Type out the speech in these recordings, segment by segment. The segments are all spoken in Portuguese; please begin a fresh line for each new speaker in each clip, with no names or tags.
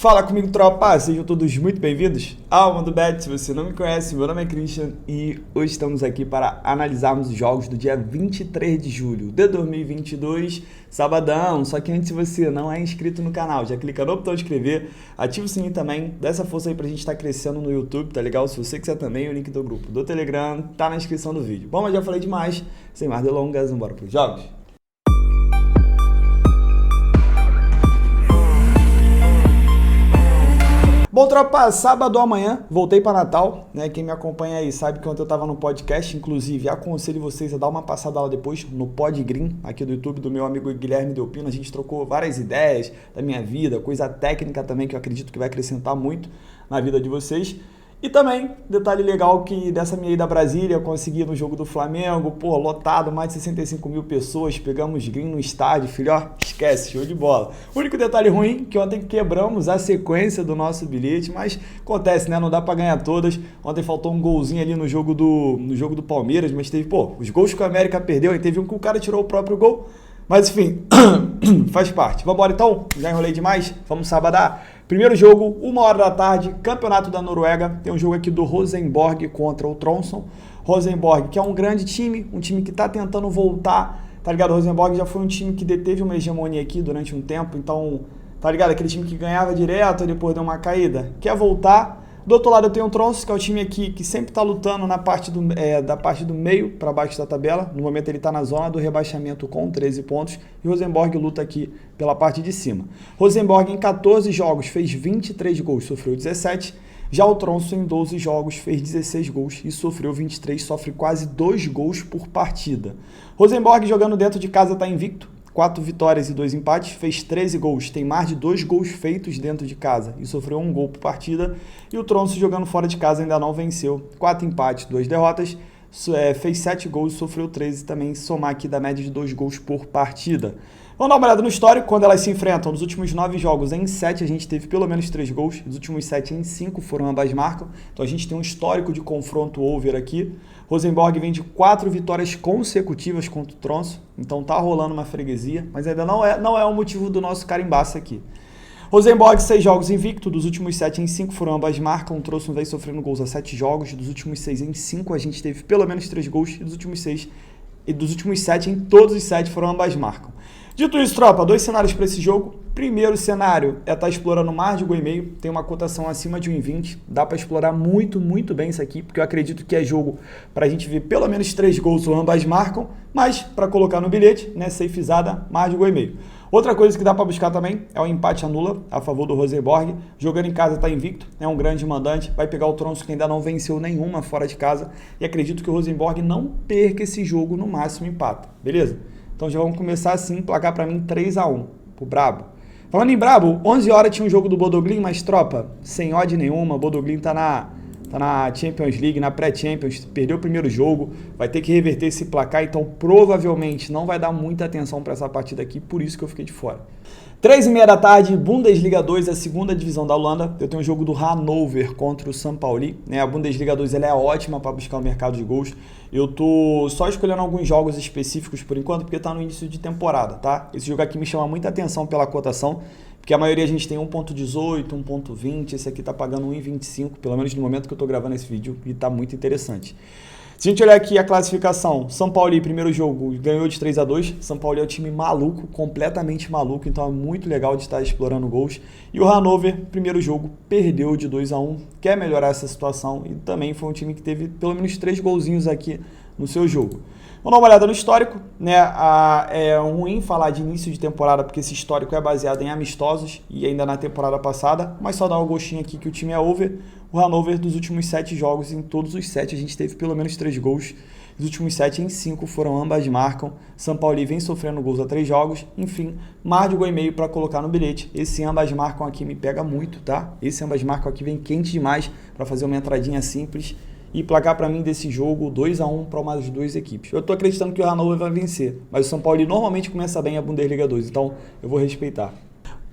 Fala comigo, tropa! Sejam todos muito bem-vindos ao Mundo Bet. Se você não me conhece, meu nome é Christian e hoje estamos aqui para analisarmos os jogos do dia 23 de julho de 2022, sabadão. Só que antes, se você não é inscrito no canal, já clica no botão de inscrever, ativa o sininho também, dá essa força aí pra gente estar crescendo no YouTube, tá legal? Se você quiser também, o link do grupo do Telegram tá na descrição do vídeo. Bom, mas já falei demais, sem mais delongas, bora pros jogos. Bom, tropa, sábado amanhã, voltei para Natal, né? Quem me acompanha aí sabe que ontem eu estava no podcast, inclusive aconselho vocês a dar uma passada lá depois no Pod Green, aqui do YouTube do meu amigo Guilherme Delpino. A gente trocou várias ideias da minha vida, coisa técnica também que eu acredito que vai acrescentar muito na vida de vocês. E também, detalhe legal que dessa minha ida a Brasília, eu consegui no jogo do Flamengo, pô, lotado, mais de 65 mil pessoas, pegamos green no estádio, filho, ó, esquece, show de bola. O único detalhe ruim, que ontem quebramos a sequência do nosso bilhete, mas acontece, né, não dá pra ganhar todas. Ontem faltou um golzinho ali no jogo do Palmeiras, mas teve, pô, os gols que o América perdeu, e teve um que o cara tirou o próprio gol. Mas enfim, faz parte. Vambora então? Já enrolei demais? Vamos sabadar? Primeiro jogo, 1h da tarde, Campeonato da Noruega. Tem um jogo aqui do Rosenborg contra o Tromsø. Rosenborg, que é um grande time, um time que tá tentando voltar, tá ligado? O Rosenborg já foi um time que deteve uma hegemonia aqui durante um tempo, então, tá ligado? Aquele time que ganhava direto e depois deu uma caída. Quer voltar? Do outro lado eu tenho o Tromsø, que é o time aqui que sempre está lutando na parte da parte do meio para baixo da tabela. No momento ele está na zona do rebaixamento com 13 pontos. E o Rosenborg luta aqui pela parte de cima. Rosenborg em 14 jogos fez 23 gols, sofreu 17. Já o Tromsø em 12 jogos fez 16 gols e sofreu 23, sofre quase 2 gols por partida. Rosenborg jogando dentro de casa está invicto. 4 vitórias e 2 empates, fez 13 gols, tem mais de 2 gols feitos dentro de casa e sofreu 1 gol por partida. E o Tromsø jogando fora de casa ainda não venceu, 4 empates, 2 derrotas, fez 7 gols e sofreu 13 também, somar aqui da média de 2 gols por partida. Vamos dar uma olhada no histórico, quando elas se enfrentam, nos últimos 9 jogos, em 7 a gente teve pelo menos 3 gols, nos últimos 7 em 5 foram ambas marcam, então a gente tem um histórico de confronto over aqui. Rosenborg vem de 4 vitórias consecutivas contra o Tromsø, então tá rolando uma freguesia, mas ainda não é o motivo do nosso carimbaço aqui. Rosenborg, 6 jogos invicto, dos últimos 7 em 5 foram ambas marcam, o Tromsø vem sofrendo gols a 7 jogos, dos últimos 6 em 5 a gente teve pelo menos 3 gols, e dos últimos 7 em todos os 7 foram ambas marcam. Dito isso, tropa, 2 cenários para esse jogo. Primeiro cenário é estar explorando mais de 1,5, tem uma cotação acima de 1,20, dá para explorar muito, muito bem isso aqui, porque eu acredito que é jogo para a gente ver pelo menos 3 gols ou ambas marcam, mas para colocar no bilhete, né, safezada, mais de 1,5. Outra coisa que dá para buscar também é o empate anula a favor do Rosenborg, jogando em casa está invicto, é um grande mandante, vai pegar o Tromsø que ainda não venceu nenhuma fora de casa, e acredito que o Rosenborg não perca esse jogo, no máximo empata, beleza? Então já vamos começar assim, placar para mim 3-1 pro Brabo. Falando em Brabo, 11 horas tinha um jogo do Bodø Glimt, mas tropa, sem odd nenhuma, o Bodø Glimt tá na Champions League, na pré-Champions, perdeu o primeiro jogo, vai ter que reverter esse placar, então provavelmente não vai dar muita atenção para essa partida aqui, por isso que eu fiquei de fora. 3h30 da tarde, Bundesliga 2, a segunda divisão da Holanda. Eu tenho o jogo do Hannover contra o São Paulo, né? A Bundesliga 2 ela é ótima para buscar o mercado de gols. Eu tô só escolhendo alguns jogos específicos por enquanto, porque tá no início de temporada, tá? Esse jogo aqui me chama muita atenção pela cotação, porque a maioria a gente tem 1.18, 1.20, esse aqui tá pagando 1.25, pelo menos no momento que eu tô gravando esse vídeo, e tá muito interessante. Se a gente olhar aqui a classificação, São Paulo, primeiro jogo, ganhou de 3-2. São Paulo é um time maluco, completamente maluco, então é muito legal de estar explorando gols. E o Hannover, primeiro jogo, perdeu de 2-1, quer melhorar essa situação e também foi um time que teve pelo menos 3 golzinhos aqui no seu jogo. Vamos dar uma olhada no histórico, né? É ruim falar de início de temporada porque esse histórico é baseado em amistosos e ainda na temporada passada, mas só dá um gostinho aqui que o time é over. O Hannover, dos últimos 7 jogos, em todos os 7 a gente teve pelo menos 3 gols. Dos últimos 7 em 5 foram ambas marcam. São Paulo vem sofrendo gols a 3 jogos. Enfim, mais de 1,5 para colocar no bilhete. Esse ambas marcam aqui me pega muito, tá? Esse ambas marcam aqui vem quente demais para fazer uma entradinha simples. E placar para mim desse jogo 2-1 para uma das 2 equipes. Eu tô acreditando que o Hannover vai vencer, mas o São Paulo normalmente começa bem a Bundesliga 2, então eu vou respeitar.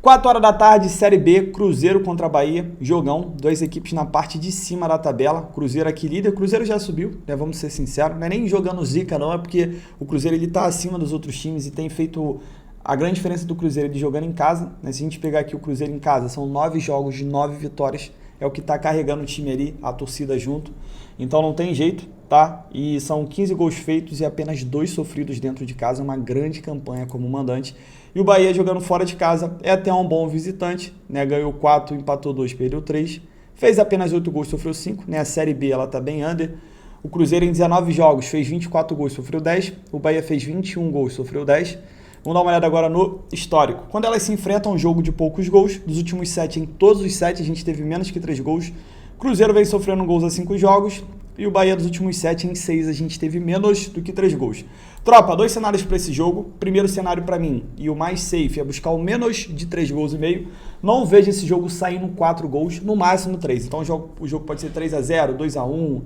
4h da tarde, Série B, Cruzeiro contra Bahia, jogão, 2 equipes na parte de cima da tabela, Cruzeiro aqui líder, Cruzeiro já subiu, né, vamos ser sinceros, não é nem jogando zica não, é porque o Cruzeiro ele tá acima dos outros times e tem feito A grande diferença do Cruzeiro é de jogando em casa, né? Se a gente pegar aqui o Cruzeiro em casa, são 9 jogos de 9 vitórias, é o que está carregando o time ali, a torcida junto. Então não tem jeito, tá? E são 15 gols feitos e apenas 2 sofridos dentro de casa, uma grande campanha como mandante. E o Bahia jogando fora de casa é até um bom visitante, né? Ganhou 4, empatou 2, perdeu 3. Fez apenas 8 gols, sofreu 5, né? A Série B ela tá bem under. O Cruzeiro em 19 jogos fez 24 gols, sofreu 10. O Bahia fez 21 gols, sofreu 10. Vamos dar uma olhada agora no histórico. Quando elas se enfrentam, um jogo de poucos gols. Dos últimos 7, em todos os 7, a gente teve menos que 3 gols. Cruzeiro vem sofrendo gols a 5 jogos. E o Bahia, dos últimos 7, em 6, a gente teve menos do que 3 gols. Tropa, 2 cenários para esse jogo. Primeiro cenário para mim, e o mais safe, é buscar o menos de 3 gols e meio. Não vejo esse jogo saindo 4 gols, no máximo 3. Então o jogo pode ser 3-0, 2-1,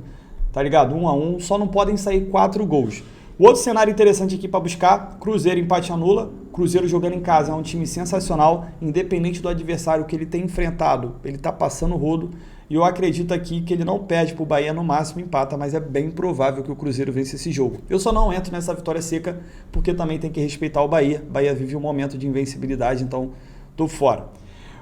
tá ligado? 1-1, só não podem sair 4 gols. O outro cenário interessante aqui para buscar, Cruzeiro empate anula. Cruzeiro jogando em casa é um time sensacional, independente do adversário que ele tem enfrentado, ele tá passando o rodo. E eu acredito aqui que ele não perde pro Bahia, no máximo empata, mas é bem provável que o Cruzeiro vença esse jogo. Eu só não entro nessa vitória seca, porque também tem que respeitar o Bahia. O Bahia vive um momento de invencibilidade, então tô fora.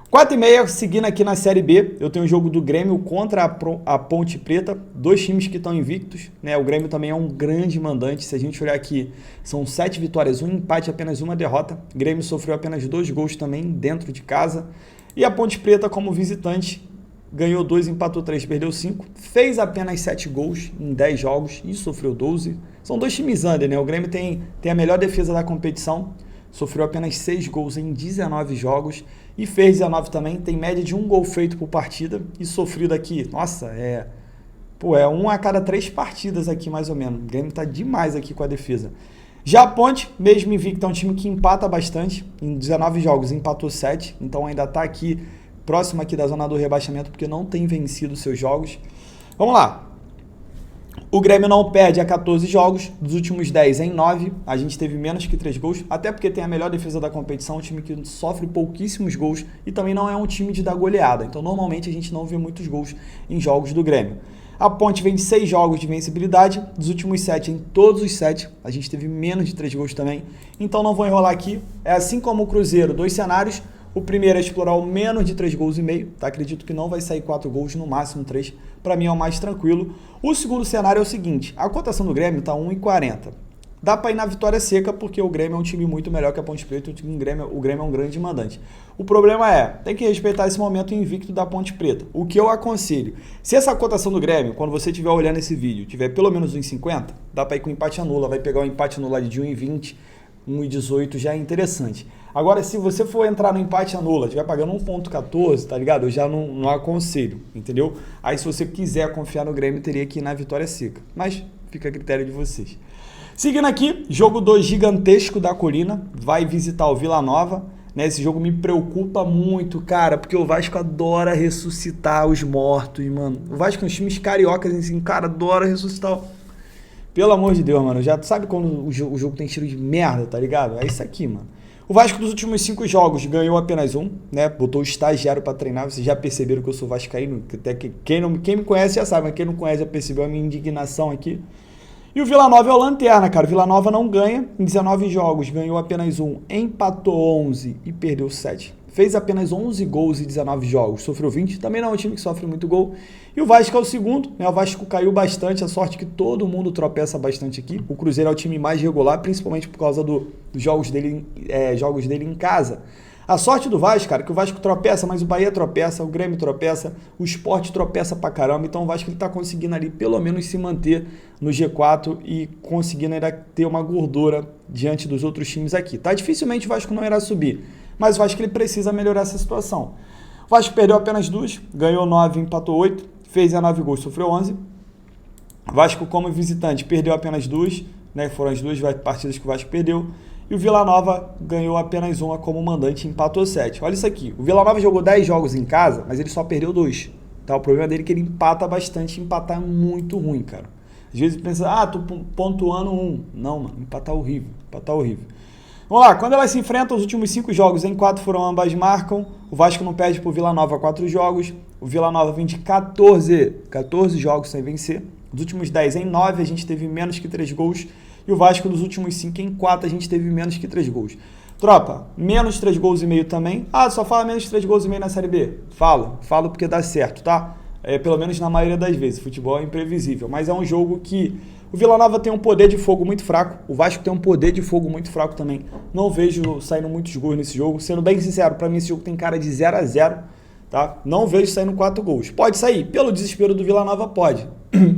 4h30, seguindo aqui na Série B, eu tenho o jogo do Grêmio contra a Ponte Preta, 2 times que estão invictos, né? O Grêmio também é um grande mandante, se a gente olhar aqui, são 7 vitórias, 1 empate, apenas 1 derrota. O Grêmio sofreu apenas 2 gols também dentro de casa. E a Ponte Preta, como visitante, ganhou 2, empatou 3, perdeu 5, fez apenas 7 gols em 10 jogos e sofreu 12. São 2 times under, né? O Grêmio tem a melhor defesa da competição, sofreu apenas 6 gols em 19 jogos e fez 19 também, tem média de 1 gol feito por partida e sofrido aqui, nossa, é 1 a cada 3 partidas aqui mais ou menos. O Grêmio tá demais aqui com a defesa. Já a Ponte, mesmo invicto, é um time que empata bastante, em 19 jogos empatou 7, então ainda tá aqui próximo aqui da zona do rebaixamento, porque não tem vencido seus jogos. Vamos lá. O Grêmio não perde a 14 jogos, dos últimos 10 em 9, a gente teve menos que 3 gols, até porque tem a melhor defesa da competição, um time que sofre pouquíssimos gols e também não é um time de dar goleada, então normalmente a gente não vê muitos gols em jogos do Grêmio. A Ponte vem de 6 jogos de vencibilidade, dos últimos 7, em todos os 7, a gente teve menos de 3 gols também, então não vou enrolar aqui, é assim como o Cruzeiro, 2 cenários. O primeiro é explorar o menos de 3 gols e meio, tá? Acredito que não vai sair 4 gols, no máximo 3. Para mim é o mais tranquilo. O segundo cenário é o seguinte, a cotação do Grêmio tá 1,40. Dá para ir na vitória seca, porque o Grêmio é um time muito melhor que a Ponte Preta, o Grêmio é um grande mandante. O problema é, tem que respeitar esse momento invicto da Ponte Preta. O que eu aconselho, se essa cotação do Grêmio, quando você estiver olhando esse vídeo, tiver pelo menos 1,50, dá para ir com empate anula, vai pegar o empate anula de 1,20, 1,18 já é interessante. Agora, se você for entrar no empate anula, estiver pagando 1,14, tá ligado? Eu já não aconselho, entendeu? Aí, se você quiser confiar no Grêmio, teria que ir na vitória seca. Mas fica a critério de vocês. Seguindo aqui, jogo 2 gigantesco da Colina, vai visitar o Vila Nova. Né? Esse jogo me preocupa muito, cara, porque o Vasco adora ressuscitar os mortos, mano. O Vasco é um time cariocas, assim, cara, adora ressuscitar. Pelo amor de Deus, mano. Já sabe quando o jogo tem cheiro de merda, tá ligado? É isso aqui, mano. O Vasco dos últimos 5 jogos ganhou apenas 1, né? Botou o estagiário pra treinar. Vocês já perceberam que eu sou vascaíno. Até que quem me conhece já sabe, mas quem não conhece já percebeu a minha indignação aqui. E o Vila Nova é o lanterna, cara. O Vila Nova não ganha. Em 19 jogos ganhou apenas 1, empatou 11 e perdeu 7. Fez apenas 11 gols em 19 jogos, sofreu 20, também não é um time que sofre muito gol. E o Vasco é o segundo, né? O Vasco caiu bastante, a sorte que todo mundo tropeça bastante aqui. O Cruzeiro é o time mais regular, principalmente por causa dos jogos dele em casa. A sorte do Vasco, cara, que o Vasco tropeça, mas o Bahia tropeça, o Grêmio tropeça, o Sport tropeça pra caramba, então o Vasco ele tá conseguindo ali pelo menos se manter no G4 e conseguindo ainda ter uma gordura diante dos outros times aqui. Tá? Dificilmente o Vasco não irá subir, mas o Vasco ele precisa melhorar essa situação. O Vasco perdeu apenas 2, ganhou 9, empatou 8, fez 19 gols, sofreu 11. O Vasco como visitante perdeu apenas 2, né? Foram as 2 partidas que o Vasco perdeu. E o Vila Nova ganhou apenas 1 como mandante, empatou 7. Olha isso aqui, o Vila Nova jogou 10 jogos em casa, mas ele só perdeu 2. Tá? O problema dele é que ele empata bastante, empatar é muito ruim, cara. Às vezes pensa, tô pontuando 1. Não, mano, empatar horrível, Vamos lá, quando elas se enfrentam, os últimos 5 jogos, em 4 foram ambas marcam. O Vasco não perde pro Vila Nova 4 jogos. O Vila Nova vem de 14 jogos sem vencer. Dos últimos 10 em 9, a gente teve menos que 3 gols. E o Vasco, dos últimos 5 em 4, a gente teve menos que 3 gols. Tropa, menos 3 gols e meio também. Ah, só fala menos 3 gols e meio na Série B? Falo porque dá certo, tá? Pelo menos na maioria das vezes. Futebol é imprevisível, mas é um jogo que o Vila Nova tem um poder de fogo muito fraco, o Vasco tem um poder de fogo muito fraco também. Não vejo saindo muitos gols nesse jogo. Sendo bem sincero, pra mim esse jogo tem cara de 0-0, tá? Não vejo saindo 4 gols. Pode sair, pelo desespero do Vila Nova pode,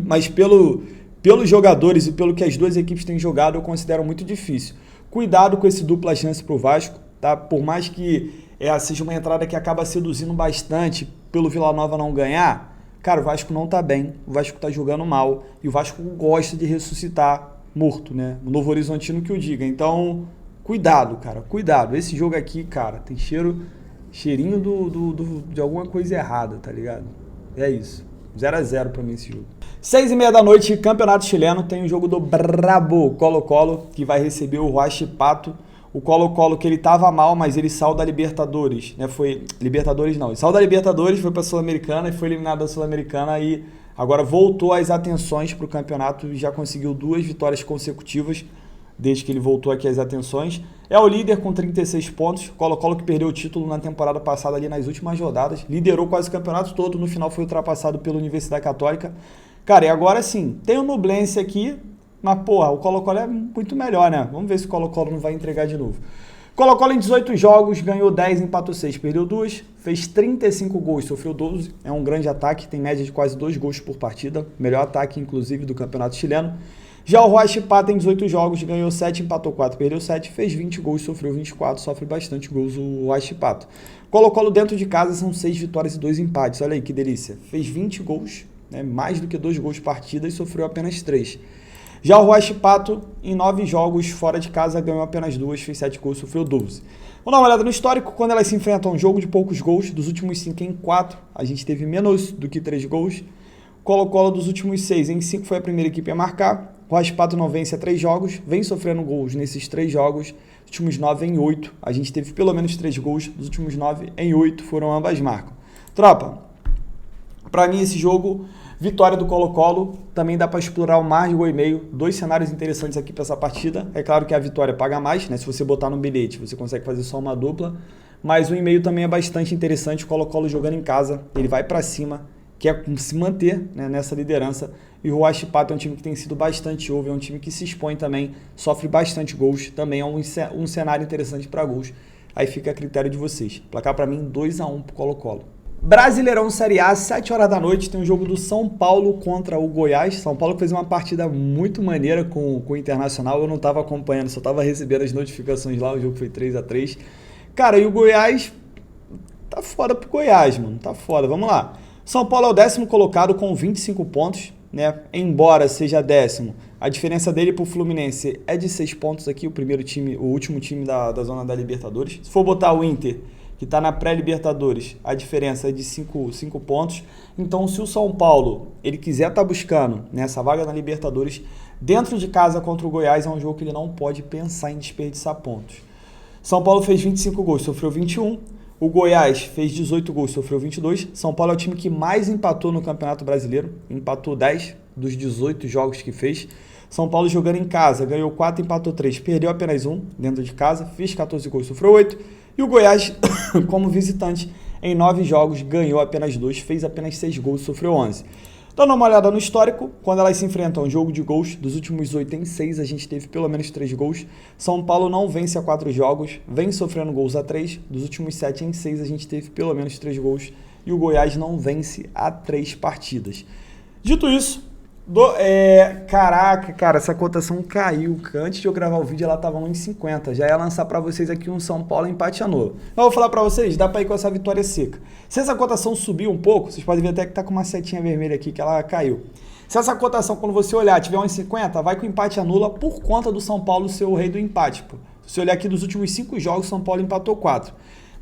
mas pelos jogadores e pelo que as duas equipes têm jogado, eu considero muito difícil. Cuidado com esse dupla chance pro Vasco, tá? Por mais que seja uma entrada que acaba seduzindo bastante pelo Vila Nova não ganhar, cara, o Vasco não tá bem, o Vasco tá jogando mal e o Vasco gosta de ressuscitar morto, né? O Novo Horizontino que o diga. Então, cuidado, cara, cuidado. Esse jogo aqui, cara, tem cheirinho de alguma coisa errada, tá ligado? É isso. 0-0 pra mim esse jogo. 6h30 da noite, Campeonato Chileno, tem o jogo do Brabo Colo-Colo, que vai receber o Huachipato. O Colo-Colo que ele tava mal, mas ele saiu da Libertadores, né? Ele saiu da Libertadores, foi pra Sul-Americana e foi eliminado da Sul-Americana e agora voltou às atenções pro campeonato e já conseguiu 2 vitórias consecutivas desde que ele voltou aqui às atenções. É o líder com 36 pontos, Colo-Colo que perdeu o título na temporada passada ali nas últimas rodadas, liderou quase o campeonato todo, no final foi ultrapassado pela Universidade Católica. Cara, e agora sim, tem o Nublense aqui, mas porra, o Colo-Colo é muito melhor, né? Vamos ver se o Colo-Colo não vai entregar de novo. Colo-Colo em 18 jogos, ganhou 10, empatou 6, perdeu 2, fez 35 gols, sofreu 12, é um grande ataque, tem média de quase 2 gols por partida, melhor ataque inclusive do campeonato chileno. Já o Huachipato em 18 jogos, ganhou 7, empatou 4, perdeu 7, fez 20 gols, sofreu 24, sofre bastante gols o Huachipato. Colo-Colo dentro de casa são 6 vitórias e 2 empates, olha aí que delícia. Fez 20 gols, né, mais do que 2 gols partida e sofreu apenas 3. Já o Huachipato, em 9 jogos fora de casa, ganhou apenas 2, fez 7 gols, sofreu 12. Vamos dar uma olhada no histórico, quando elas se enfrentam um jogo de poucos gols, dos últimos 5 em 4, a gente teve menos do que 3 gols. Colo-Colo dos últimos 6 em 5 foi a primeira equipe a marcar. O Huachipato não vence há 3 jogos, vem sofrendo gols nesses 3 jogos, dos últimos 9 em 8, a gente teve pelo menos 3 gols, dos últimos 9 em 8 foram ambas marcas. Tropa, pra mim esse jogo, vitória do Colo-Colo, também dá para explorar o mais de gol e meio, 2 cenários interessantes aqui para essa partida, é claro que a vitória paga mais, né? Se você botar no bilhete você consegue fazer só uma dupla, mas o e-mail também é bastante interessante, o Colo-Colo jogando em casa, ele vai para cima, quer se manter, né, nessa liderança, e o Huachipato é um time que tem sido bastante over, é um time que se expõe também, sofre bastante gols, também é um cenário interessante para gols, aí fica a critério de vocês. Placar para mim 2-1 pro Colo-Colo. Brasileirão Série A, 7 horas da noite, tem um jogo do São Paulo contra o Goiás. São Paulo fez uma partida muito maneira com o Internacional, eu não estava acompanhando, só estava recebendo as notificações lá, o jogo foi 3-3. Cara, e o Goiás tá foda pro Goiás, mano, tá foda, vamos lá. São Paulo é o 10º colocado com 25 pontos, né? Embora seja 10º, a diferença dele pro Fluminense é de 6 pontos aqui, o último time da zona da Libertadores. Se for botar o Inter, que está na pré-Libertadores, a diferença é de 5 pontos. Então, se o São Paulo ele quiser estar buscando nessa vaga na Libertadores, dentro de casa contra o Goiás, é um jogo que ele não pode pensar em desperdiçar pontos. São Paulo fez 25 gols, sofreu 21. O Goiás fez 18 gols, sofreu 22. São Paulo é o time que mais empatou no Campeonato Brasileiro, empatou 10 dos 18 jogos que fez. São Paulo jogando em casa, ganhou 4, empatou 3, perdeu apenas 1 dentro de casa, fez 14 gols, sofreu 8. E o Goiás, como visitante, em 9 jogos, ganhou apenas 2, fez apenas 6 gols, sofreu 11. Dando uma olhada no histórico, quando elas se enfrentam jogo de gols, dos últimos 8 em 6, a gente teve pelo menos 3 gols. São Paulo não vence há 4 jogos, vem sofrendo gols a 3, dos últimos 7 em 6 a gente teve pelo menos 3 gols. E o Goiás não vence há 3 partidas. Dito isso, caraca, cara, essa cotação caiu. Antes de eu gravar o vídeo, ela tava 1,50. Já ia lançar pra vocês aqui um São Paulo empate a novo. Eu vou falar pra vocês, dá pra ir com essa vitória seca. Se essa cotação subir um pouco, vocês podem ver até que tá com uma setinha vermelha aqui, que ela caiu. Se essa cotação, quando você olhar, tiver 1,50, vai com empate anula por conta do São Paulo ser o rei do empate. Pô. Se você olhar aqui dos últimos 5 jogos, São Paulo empatou 4.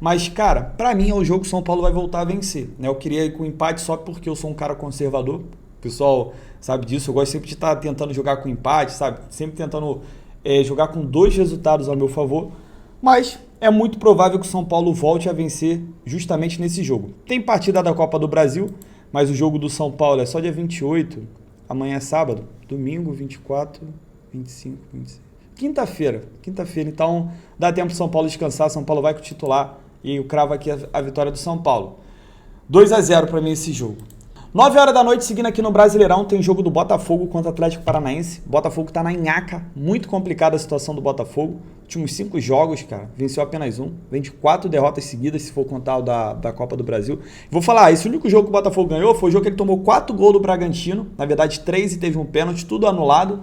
Mas, cara, pra mim é o jogo que o São Paulo vai voltar a vencer. Né? Eu queria ir com empate só porque eu sou um cara conservador. O pessoal sabe disso, eu gosto sempre de estar tentando jogar com empate, sabe? Sempre tentando jogar com 2 resultados ao meu favor. Mas é muito provável que o São Paulo volte a vencer justamente nesse jogo. Tem partida da Copa do Brasil, mas o jogo do São Paulo é só dia 28, amanhã é sábado, domingo 24, 25, 26, quinta-feira. Então dá tempo pro São Paulo descansar, São Paulo vai com o titular e eu cravo aqui a vitória do São Paulo. 2-0 para mim esse jogo. 9 horas da noite, seguindo aqui no Brasileirão, tem jogo do Botafogo contra o Atlético Paranaense. Botafogo tá na nhaca, muito complicada a situação do Botafogo. Últimos 5 jogos, cara, venceu apenas um. Vem de 4 derrotas seguidas, se for contar o da Copa do Brasil. Vou falar, esse único jogo que o Botafogo ganhou foi o jogo que ele tomou 4 gols do Bragantino. Na verdade, 3 e teve um pênalti, tudo anulado.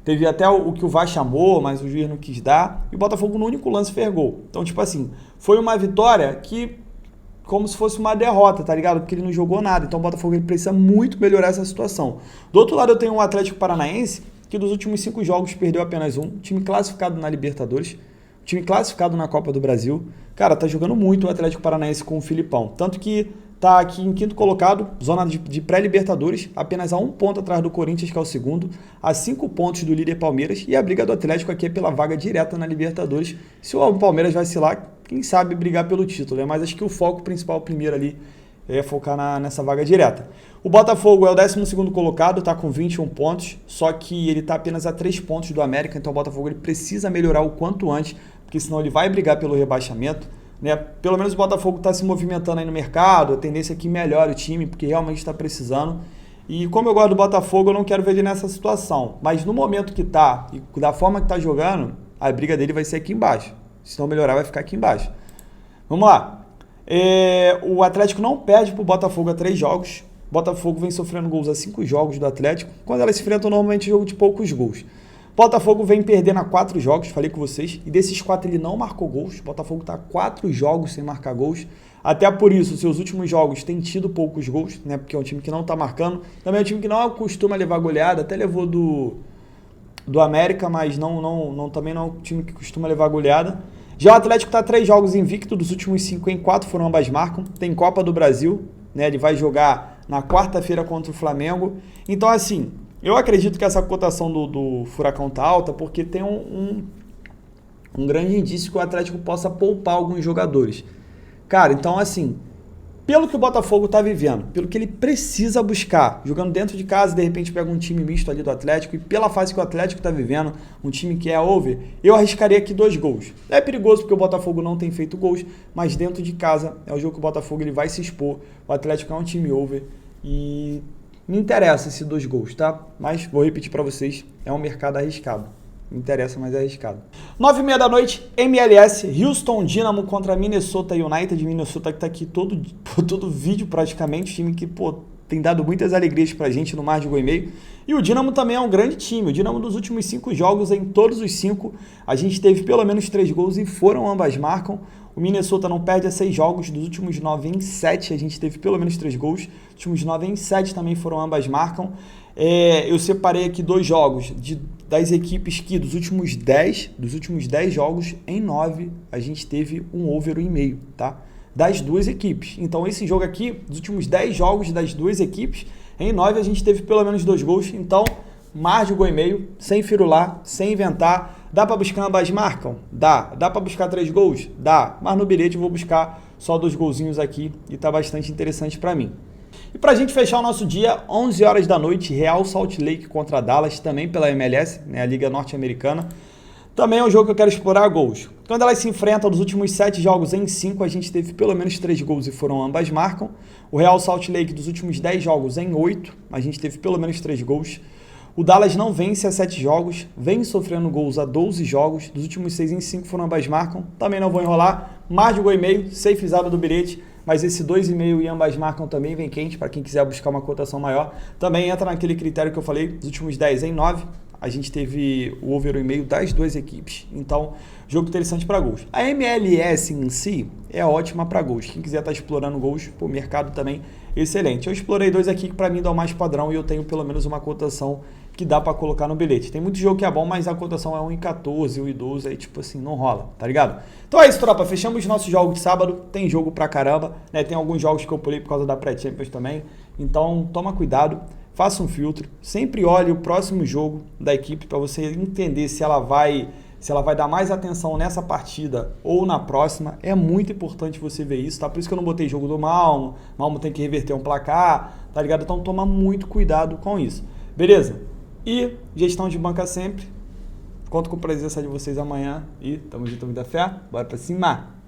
Teve até o que o VAR chamou, mas o juiz não quis dar. E o Botafogo no único lance fez gol. Então, tipo assim, foi uma vitória que... como se fosse uma derrota, tá ligado? Porque ele não jogou nada. Então o Botafogo ele precisa muito melhorar essa situação. Do outro lado eu tenho um Atlético Paranaense que dos últimos 5 jogos perdeu apenas um. Time classificado na Libertadores, time classificado na Copa do Brasil. Cara, tá jogando muito o Atlético Paranaense com o Filipão. Tanto que tá aqui em 5º colocado, zona de pré-Libertadores, apenas a 1 ponto atrás do Corinthians, que é o segundo, a 5 pontos do líder Palmeiras, e a briga do Atlético aqui é pela vaga direta na Libertadores. Se o Palmeiras vacilar, quem sabe brigar pelo título, né? Mas acho que o foco principal primeiro ali é focar nessa vaga direta. O Botafogo é o 12º colocado, tá com 21 pontos, só que ele tá apenas a 3 pontos do América, então o Botafogo ele precisa melhorar o quanto antes, porque senão ele vai brigar pelo rebaixamento, né? Pelo menos o Botafogo está se movimentando aí no mercado, a tendência é que melhore o time, porque realmente está precisando. E como eu gosto do Botafogo, eu não quero ver ele nessa situação. Mas no momento que tá, e da forma que tá jogando, a briga dele vai ser aqui embaixo. Se não melhorar, vai ficar aqui embaixo. Vamos lá. O Atlético não perde pro Botafogo há 3 jogos. O Botafogo vem sofrendo gols há 5 jogos do Atlético. Quando elas se enfrentam, normalmente é jogo de poucos gols. Botafogo vem perdendo há 4 jogos, falei com vocês, e desses 4 ele não marcou gols. O Botafogo está 4 jogos sem marcar gols. Até por isso, seus últimos jogos têm tido poucos gols, né? Porque é um time que não está marcando. Também é um time que não costuma levar goleada, até levou do América, mas também não é um time que costuma levar goleada. Já o Atlético está 3 jogos invicto, dos últimos 5 em 4 foram ambas marcam. Tem Copa do Brasil, né? Ele vai jogar na quarta-feira contra o Flamengo. Então, assim, eu acredito que essa cotação do Furacão tá alta porque tem um grande indício que o Atlético possa poupar alguns jogadores. Cara, então assim, pelo que o Botafogo tá vivendo, pelo que ele precisa buscar, jogando dentro de casa, de repente pega um time misto ali do Atlético, e pela fase que o Atlético tá vivendo, um time que é over, eu arriscaria aqui 2 gols. É perigoso porque o Botafogo não tem feito gols, mas dentro de casa é o jogo que o Botafogo ele vai se expor. O Atlético é um time over e me interessa esses 2 gols, tá? Mas vou repetir para vocês, é um mercado arriscado. Me interessa, mas é arriscado. 9h30 da noite, MLS, Houston Dynamo contra Minnesota United. Minnesota que tá aqui todo vídeo praticamente, time que, tem dado muitas alegrias pra gente no mar de gol e meio. E o Dynamo também é um grande time. O Dynamo dos últimos 5 jogos, em todos os 5, a gente teve pelo menos 3 gols e foram ambas marcam. O Minnesota não perde a 6 jogos, dos últimos 9 em 7 a gente teve pelo menos 3 gols. Dos últimos 9 em 7 também foram ambas marcam. Eu separei aqui 2 jogos das equipes que dos últimos 10 jogos, em 9 a gente teve um over 1,5, tá? Das 2 equipes. Então esse jogo aqui, dos últimos 10 jogos das 2 equipes, em 9 a gente teve pelo menos 2 gols. Então, mais de gol e meio, sem firular, sem inventar. Dá para buscar ambas marcam? Dá. Dá para buscar 3 gols? Dá. Mas no bilhete eu vou buscar só 2 golzinhos aqui e tá bastante interessante para mim. E pra gente fechar o nosso dia, 11 horas da noite, Real Salt Lake contra Dallas, também pela MLS, né, a Liga Norte-Americana. Também é um jogo que eu quero explorar gols. Quando elas se enfrentam, dos últimos 7 jogos em 5, a gente teve pelo menos 3 gols e foram ambas marcam. O Real Salt Lake, dos últimos 10 jogos em 8, a gente teve pelo menos 3 gols. O Dallas não vence a 7 jogos, vem sofrendo gols a 12 jogos, dos últimos 6 em 5 foram ambas marcam. Também não vou enrolar, mais de gol e meio, safezado do bilhete. Mas esse 2,5 e ambas marcam também vem quente, para quem quiser buscar uma cotação maior. Também entra naquele critério que eu falei, dos últimos 10 em 9, a gente teve o over 1,5 das 2 equipes. Então, jogo interessante para gols. A MLS em si é ótima para gols. Quem quiser estar explorando gols, o mercado também excelente. Eu explorei 2 aqui que para mim dão mais padrão e eu tenho pelo menos uma cotação que dá para colocar no bilhete. Tem muito jogo que é bom, mas a cotação é 1,14, 1,12, aí tipo assim, não rola, tá ligado? Então é isso, tropa, fechamos os nossos jogos de sábado, tem jogo pra caramba, né? Tem alguns jogos que eu pulei por causa da pré-Champions também, então toma cuidado, faça um filtro, sempre olhe o próximo jogo da equipe para você entender se ela vai dar mais atenção nessa partida ou na próxima. É muito importante você ver isso, tá? Por isso que eu não botei jogo do Malmo tem que reverter um placar, tá ligado? Então toma muito cuidado com isso, beleza? E gestão de banca sempre, Conto com a presença de vocês amanhã e tamo junto, muita fé. Bora pra cima!